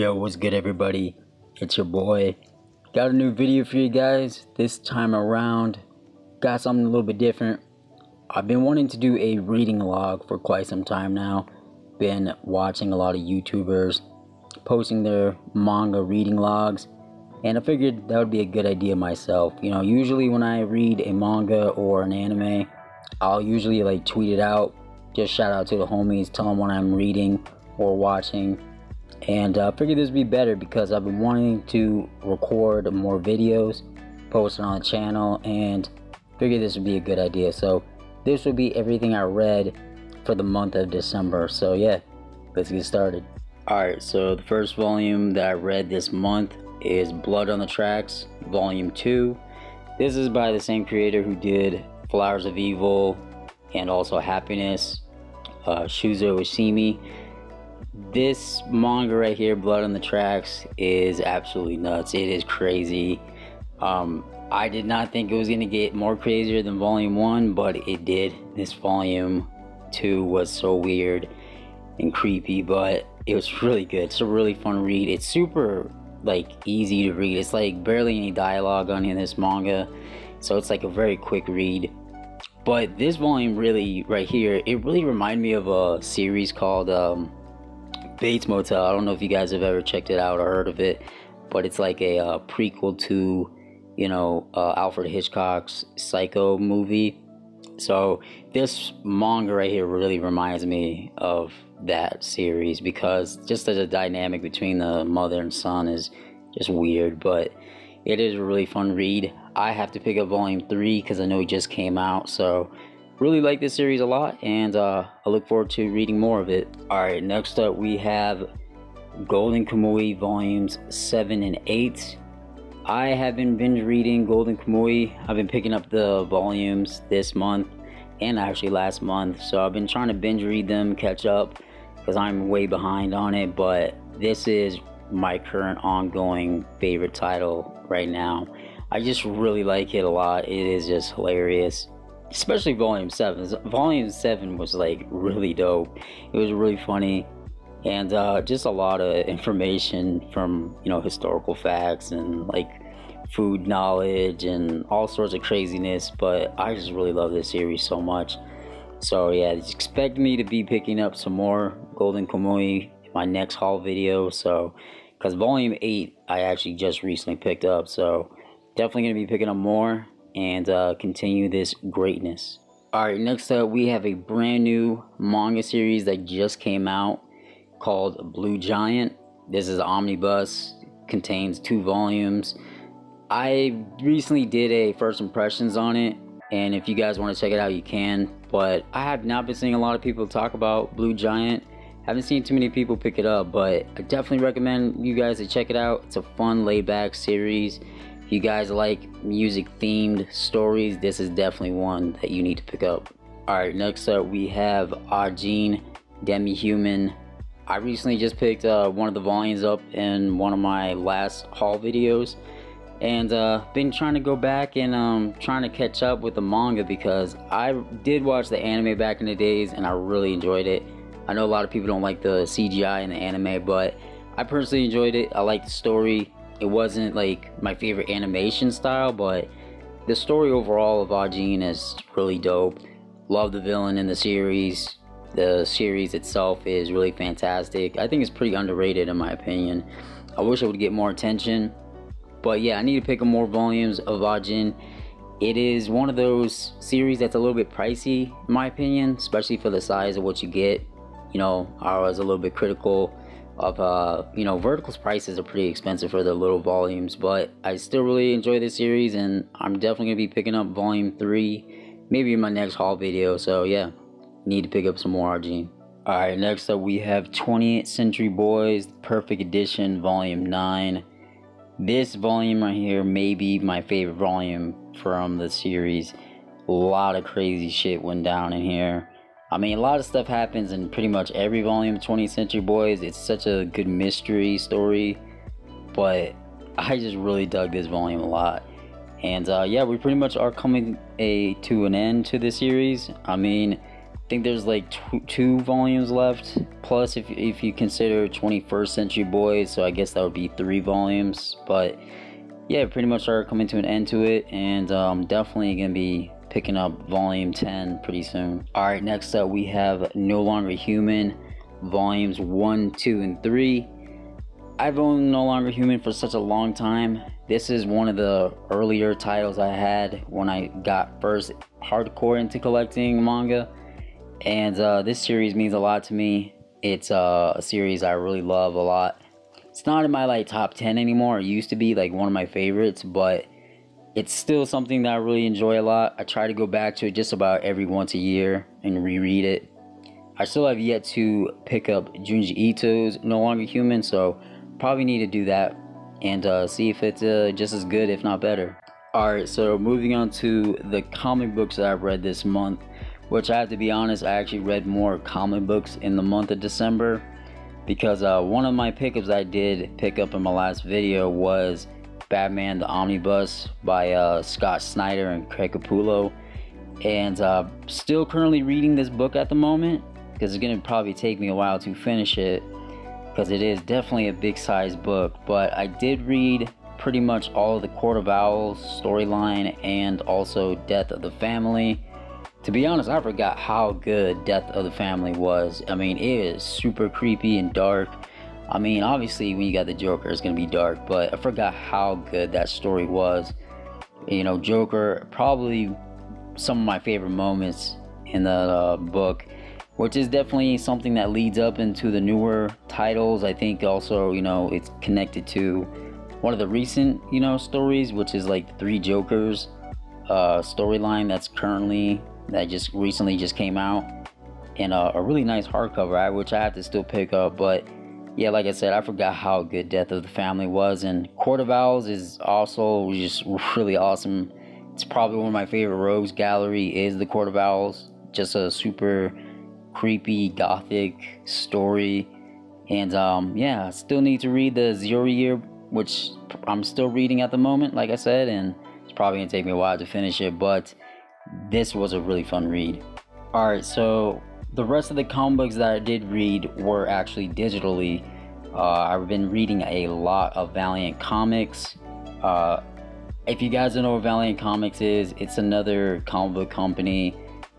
Yo, what's good everybody? It's your boy. Got a new video for you guys. This time around, got something a little bit different. I've been wanting to do a reading log for quite some time now. Been watching a lot of YouTubers posting their manga reading logs, and I figured that would be a good idea myself. You know, usually when I read a manga or an anime, I'll usually like tweet it out. Just shout out to the homies, tell them what I'm reading or watching. And I figured this would be better because I've been wanting to record more videos, post it on the channel, and figured this would be a good idea. So this will be everything I read for the month of December. So yeah, let's get started. Alright, so the first volume that I read this month is Blood on the Tracks, Volume 2. This is by the same creator who did Flowers of Evil and also Happiness, Shuzo Ishimi. This manga right here, Blood on the Tracks, is absolutely nuts. It is crazy. I did not think it was going to get more crazier than Volume 1, but it did. This Volume 2 was so weird and creepy, but it was really good. It's a really fun read. It's super like easy to read. It's like barely any dialogue on in this manga, so it's like a very quick read. But this volume really right here, it really reminded me of a series called Bates Motel. I don't know if you guys have ever checked it out or heard of it, but it's like a prequel to, you know, Alfred Hitchcock's Psycho movie. So this manga right here really reminds me of that series because just the dynamic between the mother and son is just weird, but it is a really fun read. I have to pick up Volume 3 because I know it just came out, so really like this series a lot, and I look forward to reading more of it. Alright, next up we have Golden Kamuy Volumes 7 and 8. I have been binge reading Golden Kamuy. I've been picking up the volumes this month and actually last month, so I've been trying to binge read them, catch up, because I'm way behind on it, but this is my current ongoing favorite title right now. I just really like it a lot. It is just hilarious. Especially Volume 7. Volume 7 was like really dope. It was really funny, and just a lot of information from, you know, historical facts and like food knowledge and all sorts of craziness. But I just really love this series so much. So yeah, expect me to be picking up some more Golden Kamuy in my next haul video. So because Volume 8 I actually just recently picked up, so definitely gonna be picking up more and continue this greatness. Alright, next up we have a brand new manga series that just came out called Blue Giant. This is an omnibus, contains 2 volumes. I recently did a first impressions on it, and if you guys want to check it out you can, but I have not been seeing a lot of people talk about Blue Giant. Haven't seen too many people pick it up, but I definitely recommend you guys to check it out. It's a fun laid back series. If you guys like music themed stories, this is definitely one that you need to pick up. Alright, next up we have Ajin Demi-Human. I recently just picked one of the volumes up in one of my last haul videos, and been trying to go back and trying to catch up with the manga because I did watch the anime back in the days and I really enjoyed it. I know a lot of people don't like the CGI in the anime, but I personally enjoyed it. I liked the story. It wasn't like my favorite animation style, but the story overall of Ajin is really dope. Love the villain in the series. The series itself is really fantastic. I think it's pretty underrated in my opinion. I wish it would get more attention, but yeah, I need to pick up more volumes of Ajin. It is one of those series that's a little bit pricey in my opinion, especially for the size of what you get. You know, I was a little bit critical of you know, Vertical's prices are pretty expensive for the little volumes, but I still really enjoy this series, and I'm definitely gonna be picking up Volume 3 maybe in my next haul video. So yeah, need to pick up some more Ajin. Alright, next up we have 20th Century Boys Perfect Edition Volume 9. This volume right here may be my favorite volume from the series. A lot of crazy shit went down in here. I mean, a lot of stuff happens in pretty much every volume of 20th Century Boys. It's such a good mystery story, but I just really dug this volume a lot. And yeah, we pretty much are coming to an end to this series. I mean, think there's like two volumes left, plus if you consider 21st Century Boys, so I guess that would be 3 volumes. But yeah, pretty much are coming to an end to it, and definitely gonna be picking up volume 10 pretty soon. Alright, next up we have No Longer Human, volumes 1, 2, and 3. I've owned No Longer Human for such a long time. This is one of the earlier titles I had when I got first hardcore into collecting manga, and this series means a lot to me. It's a series I really love a lot. It's not in my like top 10 anymore. It used to be like one of my favorites, but it's still something that I really enjoy a lot. I try to go back to it just about every once a year and reread it. I still have yet to pick up Junji Ito's No Longer Human, so probably need to do that and see if it's just as good, if not better. Alright, so moving on to the comic books that I've read this month, which I have to be honest, I actually read more comic books in the month of December, because one of my pickups I did pick up in my last video was Batman the Omnibus by Scott Snyder and Craig Capullo, and still currently reading this book at the moment, because it's going to probably take me a while to finish it, because it is definitely a big size book. But I did read pretty much all of the Court of Owls storyline and also Death of the Family. To be honest, I forgot how good Death of the Family was. I mean, it is super creepy and dark. I mean, obviously when you got the Joker, it's gonna be dark, but I forgot how good that story was. You know, Joker, probably some of my favorite moments in the book, which is definitely something that leads up into the newer titles. I think also, you know, it's connected to one of the recent, you know, stories, which is like the Three Jokers storyline that just recently came out, and a really nice hardcover, which I have to still pick up. But yeah, like I said, I forgot how good Death of the Family was, and Court of Owls is also just really awesome. It's probably one of my favorite rogues gallery is the Court of Owls. Just a super creepy gothic story. And yeah, I still need to read the Zero Year, which I'm still reading at the moment, like I said, and it's probably gonna take me a while to finish it, but this was a really fun read. Alright, so the rest of the comic books that I did read were actually digitally. I've been reading a lot of Valiant Comics. If you guys don't know what Valiant Comics is, it's another comic book company,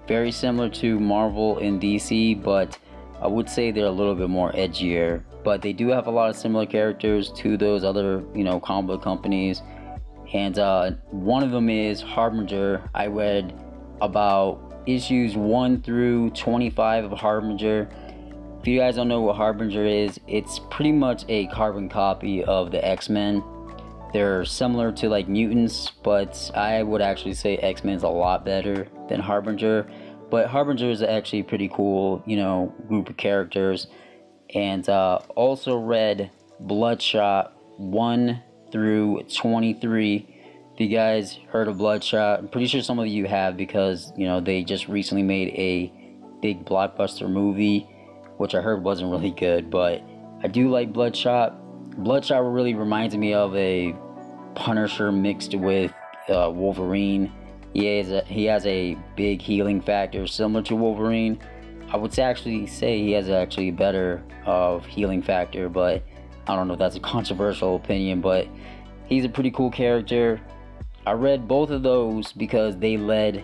very similar to Marvel and DC, but I would say they're a little bit more edgier. But they do have a lot of similar characters to those other, you know, comic book companies. And one of them is Harbinger. I read about issues 1 through 25 of Harbinger. If you guys don't know what Harbinger is, it's pretty much a carbon copy of the X-Men. They're similar to like mutants, but I would actually say X-Men's a lot better than Harbinger. But Harbinger is actually a pretty cool, you know, group of characters. And also read Bloodshot 1 through 23. If you guys heard of Bloodshot, I'm pretty sure some of you have, because, you know, they just recently made a big blockbuster movie, which I heard wasn't really good, but I do like Bloodshot. Bloodshot really reminds me of a Punisher mixed with Wolverine. He has a big healing factor similar to Wolverine. I would actually say he has actually better of healing factor, but I don't know if that's a controversial opinion, but he's a pretty cool character. I read both of those because they leading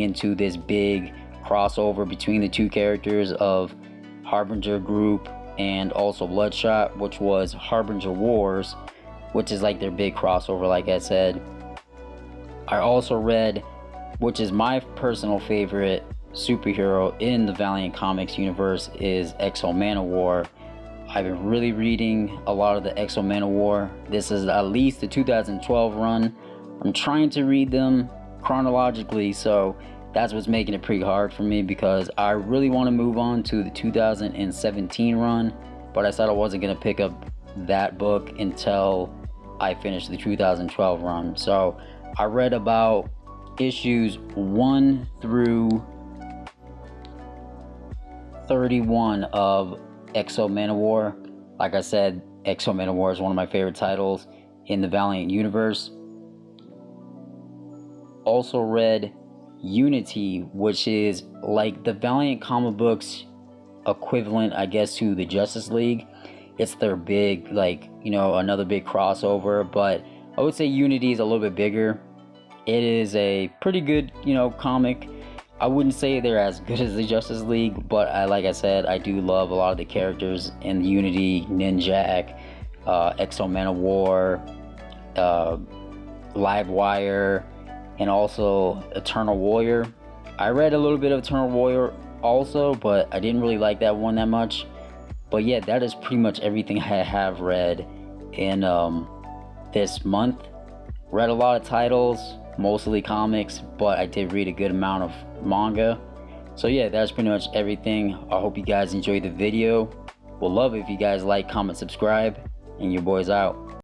into this big crossover between the two characters of Harbinger Group and also Bloodshot, which was Harbinger Wars, which is like their big crossover, like I said. I also read, which is my personal favorite superhero in the Valiant Comics universe, is X-O Manowar. I've been really reading a lot of the X-O Manowar. This is at least the 2012 run. I'm trying to read them chronologically, so that's what's making it pretty hard for me, because I really want to move on to the 2017 run, but I said I wasn't going to pick up that book until I finished the 2012 run. So I read about issues 1 through 31 of X-O Manowar. Like I said, X-O Manowar is one of my favorite titles in the Valiant universe. Also read Unity, which is like the Valiant comic books equivalent, I guess, to the Justice League. It's their big, like, you know, another big crossover, but I would say Unity is a little bit bigger. It is a pretty good, you know, comic. I wouldn't say they're as good as the Justice League, but like I said, I do love a lot of the characters in Unity: Ninjak, Exo Man of War, Livewire, and also Eternal Warrior. I read a little bit of Eternal Warrior also, but I didn't really like that one that much. But yeah, that is pretty much everything I have read in this month. Read a lot of titles, mostly comics, but I did read a good amount of manga. So yeah, that's pretty much everything. I hope you guys enjoyed the video. Would love it if you guys like, comment, subscribe, and your boy's out.